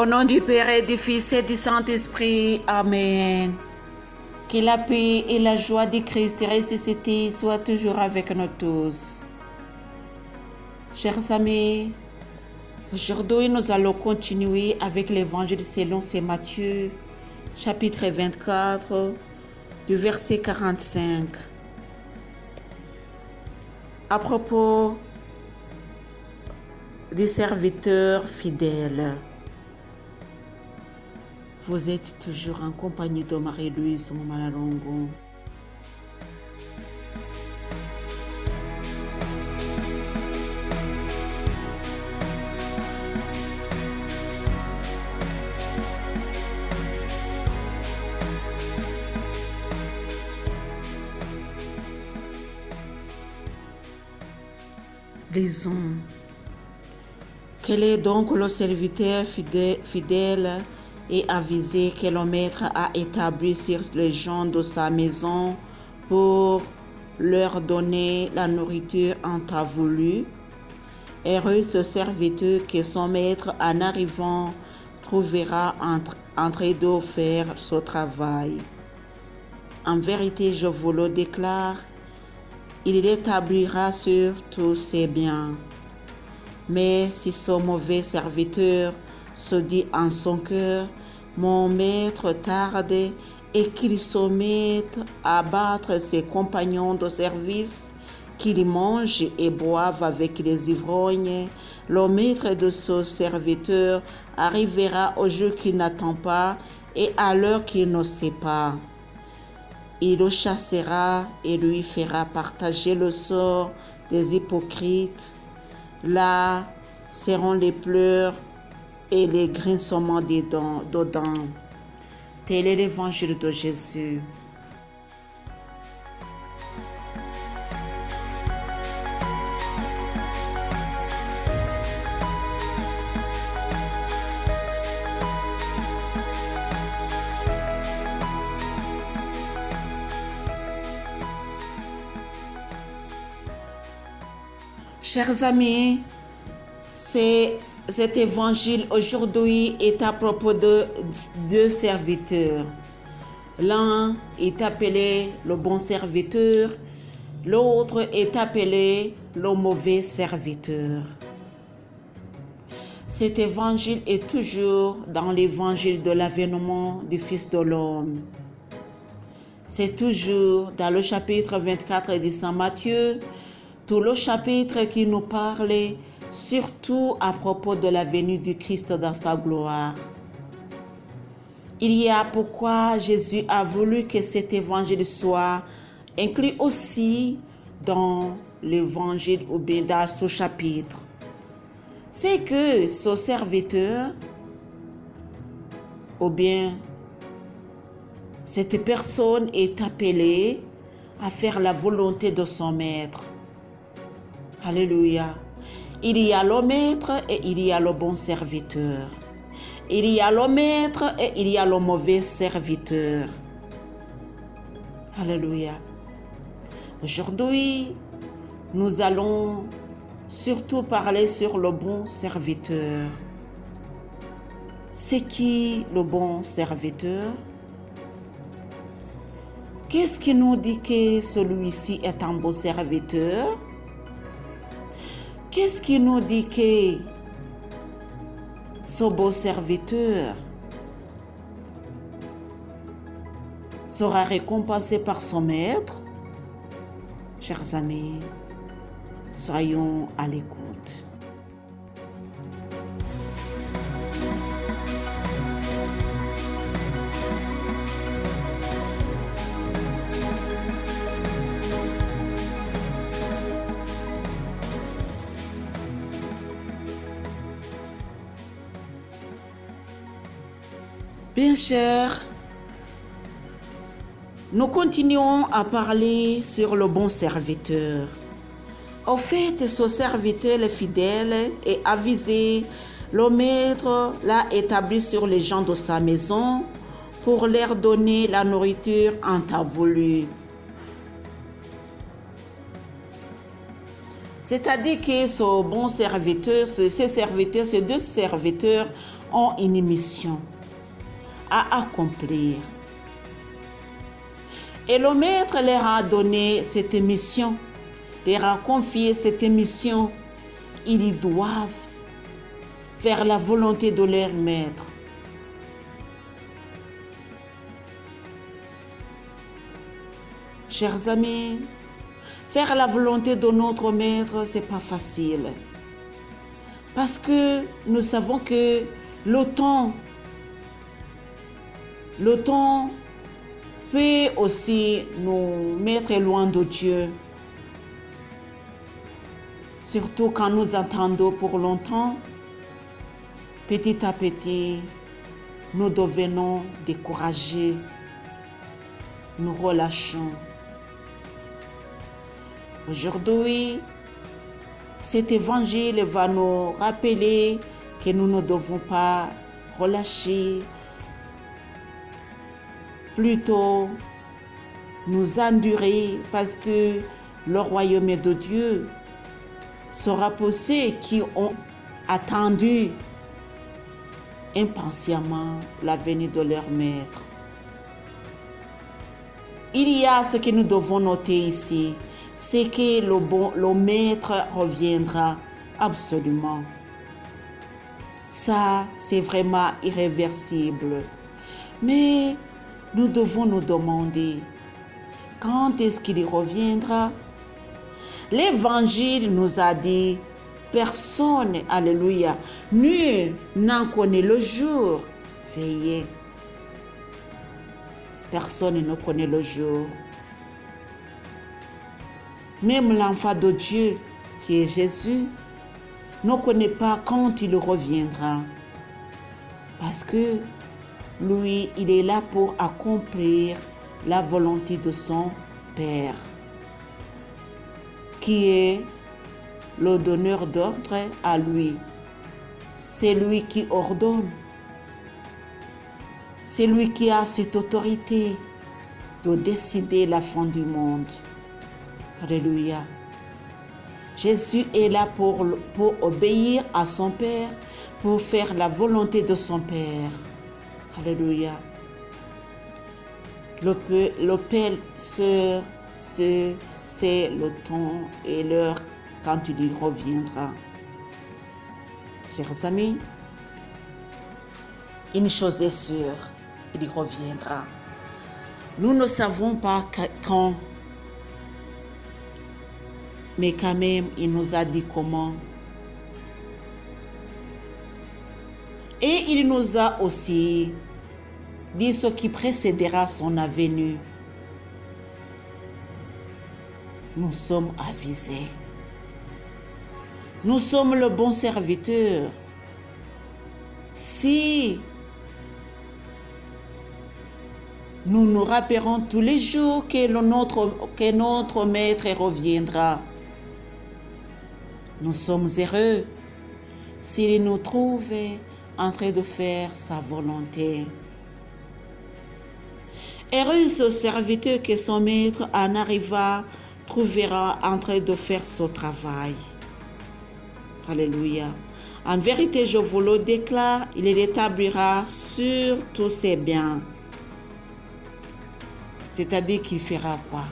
Au nom du Père et du Fils et du Saint-Esprit. Amen. Que la paix et la joie du Christ ressuscité soient toujours avec nous tous. Chers amis, aujourd'hui nous allons continuer avec l'évangile selon saint Matthieu, chapitre 24, du verset 45. À propos des serviteurs fidèles. Vous êtes toujours en compagnie de Marie-Louise Momalalongo. Lisons. Quel est donc le serviteur fidèle et avisé que le maître a établi sur les gens de sa maison pour leur donner la nourriture en temps voulu? Heureux ce serviteur que son maître, en arrivant, trouvera en train de faire ce travail. En vérité, je vous le déclare, il l'établira sur tous ses biens. Mais si ce mauvais serviteur se dit en son cœur, mon maître tarde, et qu'il se mette à battre ses compagnons de service, qu'il mange et boive avec les ivrognes, le maître de ce serviteur arrivera au jour qu'il n'attend pas et à l'heure qu'il ne sait pas. Il le chassera et lui fera partager le sort des hypocrites. Là seront les pleurs et les grincements des dents. Tel est l'évangile de Jésus. Chers amis, cet évangile aujourd'hui est à propos de deux serviteurs. L'un est appelé le bon serviteur, l'autre est appelé le mauvais serviteur. Cet évangile est toujours dans l'évangile de l'avènement du Fils de l'homme. C'est toujours dans le chapitre 24 de saint Matthieu, tout le chapitre qui nous parle surtout à propos de la venue du Christ dans sa gloire. Il y a pourquoi Jésus a voulu que cet évangile soit inclus aussi dans l'évangile ou bien dans ce chapitre. C'est que ce serviteur ou bien cette personne est appelée à faire la volonté de son maître. Alléluia. Il y a le maître et il y a le bon serviteur. Il y a le maître et il y a le mauvais serviteur. Alléluia. Aujourd'hui, nous allons surtout parler sur le bon serviteur. C'est qui le bon serviteur? Qu'est-ce qui nous dit que celui-ci est un bon serviteur? Qu'est-ce qui nous dit que ce beau serviteur sera récompensé par son maître? Chers amis, soyons à l'écoute. Bien cher, nous continuons à parler sur le bon serviteur. Au fait, ce serviteur fidèle et avisé, le maître l'a établi sur les gens de sa maison pour leur donner la nourriture en temps voulu. C'est-à-dire que ce bon serviteur, ces deux serviteurs ont une mission à accomplir. Et le maître leur a donné cette mission, leur a confié cette mission. Ils doivent faire la volonté de leur maître. Chers amis, faire la volonté de notre maître, c'est pas facile. Parce que nous savons que le temps peut aussi nous mettre loin de Dieu. Surtout quand nous attendons pour longtemps, petit à petit, nous devenons découragés. Nous relâchons. Aujourd'hui, cet évangile va nous rappeler que nous ne devons pas relâcher, plutôt nous endurer, parce que le royaume de Dieu sera pour ceux qui ont attendu impatiemment la venue de leur maître. Il y a ce que nous devons noter ici, c'est que le maître reviendra absolument. Ça, c'est vraiment irréversible. Mais nous devons nous demander, quand est-ce qu'il reviendra? L'Évangile nous a dit, personne, alléluia, nul n'en connaît le jour. Veillez. Personne ne connaît le jour. Même l'enfant de Dieu, qui est Jésus, ne connaît pas quand il reviendra. Parce que lui, il est là pour accomplir la volonté de son Père, qui est le donneur d'ordre à lui. C'est lui qui ordonne. C'est lui qui a cette autorité de décider la fin du monde. Alléluia. Jésus est là pour obéir à son Père, pour faire la volonté de son Père. Alléluia. Le Père, c'est le temps et l'heure quand il reviendra. Chers amis, une chose est sûre, il reviendra. Nous ne savons pas quand, mais quand même, il nous a dit comment. Et il nous a aussi dit ce qui précédera son venue. Nous sommes avisés. Nous sommes le bon serviteur. Si nous nous rappellerons tous les jours que notre Maître reviendra, nous sommes heureux s'il nous trouve en train de faire sa volonté. Heureux ce serviteur que son Maître en arrivant trouvera en train de faire son travail. Alléluia. En vérité, je vous le déclare, il l'établira sur tous ses biens. C'est-à-dire qu'il fera quoi?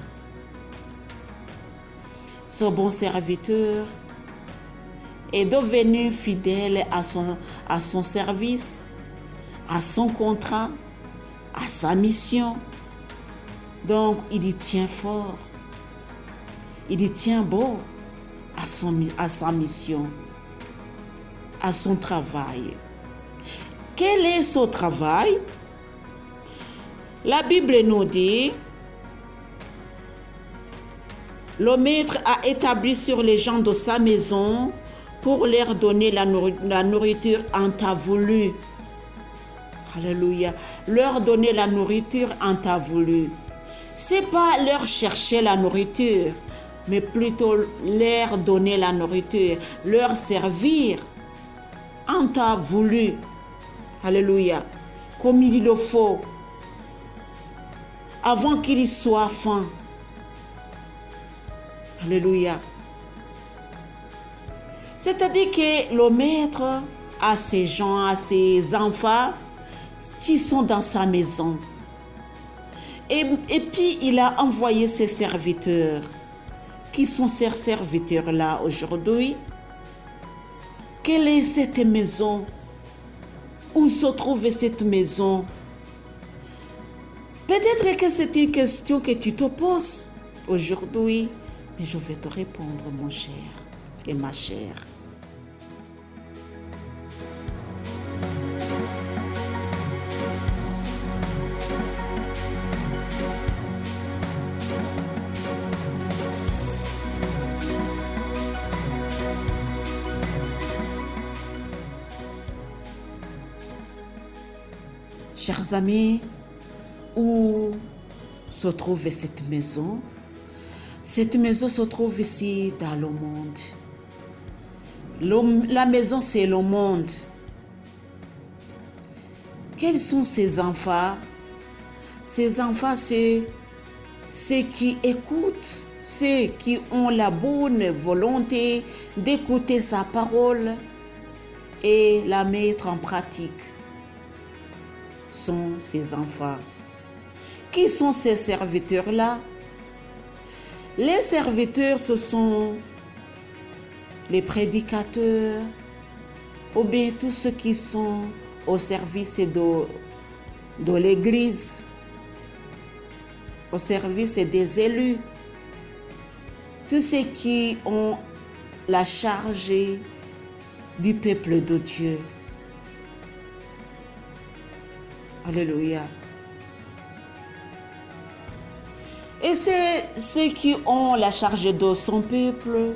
Ce bon serviteur est devenu fidèle à son service, à son contrat, à sa mission. Donc, il y tient fort. Il y tient beau à sa mission, à son travail. Quel est son travail? La Bible nous dit, le Maître a établi sur les gens de sa maison pour leur donner la nourriture en temps voulu. Alléluia. Leur donner la nourriture en temps voulu. C'est pas leur chercher la nourriture, mais plutôt leur donner la nourriture, leur servir en temps voulu. Alléluia. Comme il le faut, avant qu'il soit faim. Alléluia. C'est-à-dire que le Maître à ses gens, à ses enfants qui sont dans sa maison. Et puis, il a envoyé ses serviteurs. Qui sont ces serviteurs-là aujourd'hui? Quelle est cette maison? Où se trouve cette maison? Peut-être que c'est une question que tu te poses aujourd'hui, mais je vais te répondre, mon cher et ma chère. Chers amis, où se trouve cette maison? Cette maison se trouve ici dans le monde. La maison, c'est le monde. Quels sont ces enfants? Ces enfants, c'est ceux qui écoutent, ceux qui ont la bonne volonté d'écouter sa parole et la mettre en pratique. Sont ces enfants. Qui sont ces serviteurs-là? Les serviteurs, ce sont les prédicateurs ou bien tous ceux qui sont au service de l'Église, au service des élus, tous ceux qui ont la charge du peuple de Dieu. Alléluia. Et c'est ceux qui ont la charge de son peuple.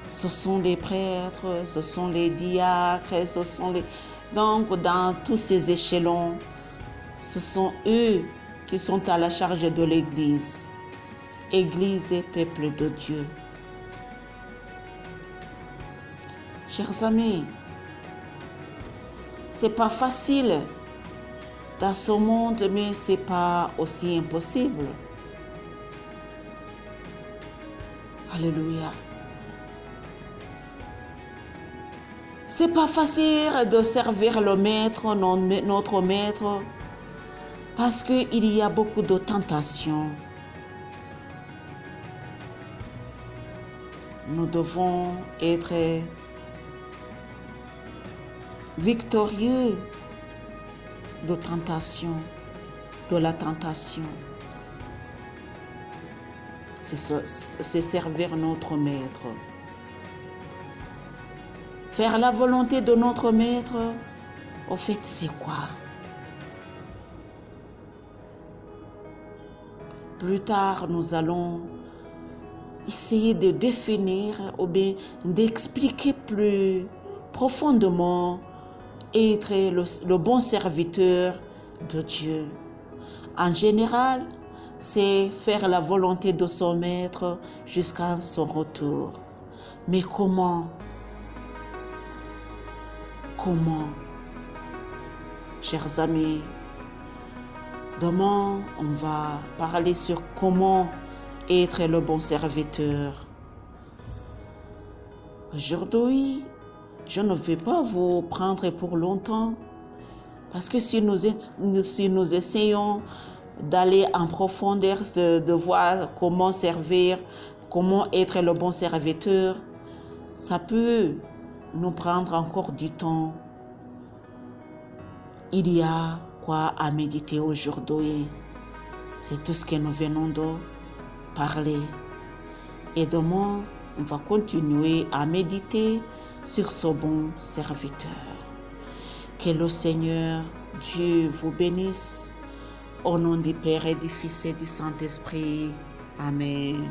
Ce sont les prêtres, ce sont les diacres, ce sont les... Donc, dans tous ces échelons, ce sont eux qui sont à la charge de l'Église. Église et peuple de Dieu. Chers amis, c'est pas facile dans ce monde, mais c'est pas aussi impossible. Alléluia. C'est pas facile de servir le maître, notre maître, parce qu'il y a beaucoup de tentations. Nous devons être victorieux de la tentation. C'est servir notre maître. Faire la volonté de notre maître, au fait, c'est quoi? Plus tard, nous allons essayer de définir ou bien d'expliquer plus profondément être le bon serviteur de Dieu. En général, c'est faire la volonté de son maître jusqu'à son retour. Mais comment? Comment? Chers amis, demain, on va parler sur comment être le bon serviteur. Aujourd'hui, je ne vais pas vous prendre pour longtemps, parce que si nous essayons d'aller en profondeur, de voir comment servir, comment être le bon serviteur, ça peut nous prendre encore du temps. Il y a quoi à méditer aujourd'hui. C'est tout ce que nous venons de parler. Et demain, on va continuer à méditer sur ce bon serviteur. Que le Seigneur Dieu vous bénisse. Au nom du Père et du Fils et du Saint-Esprit. Amen.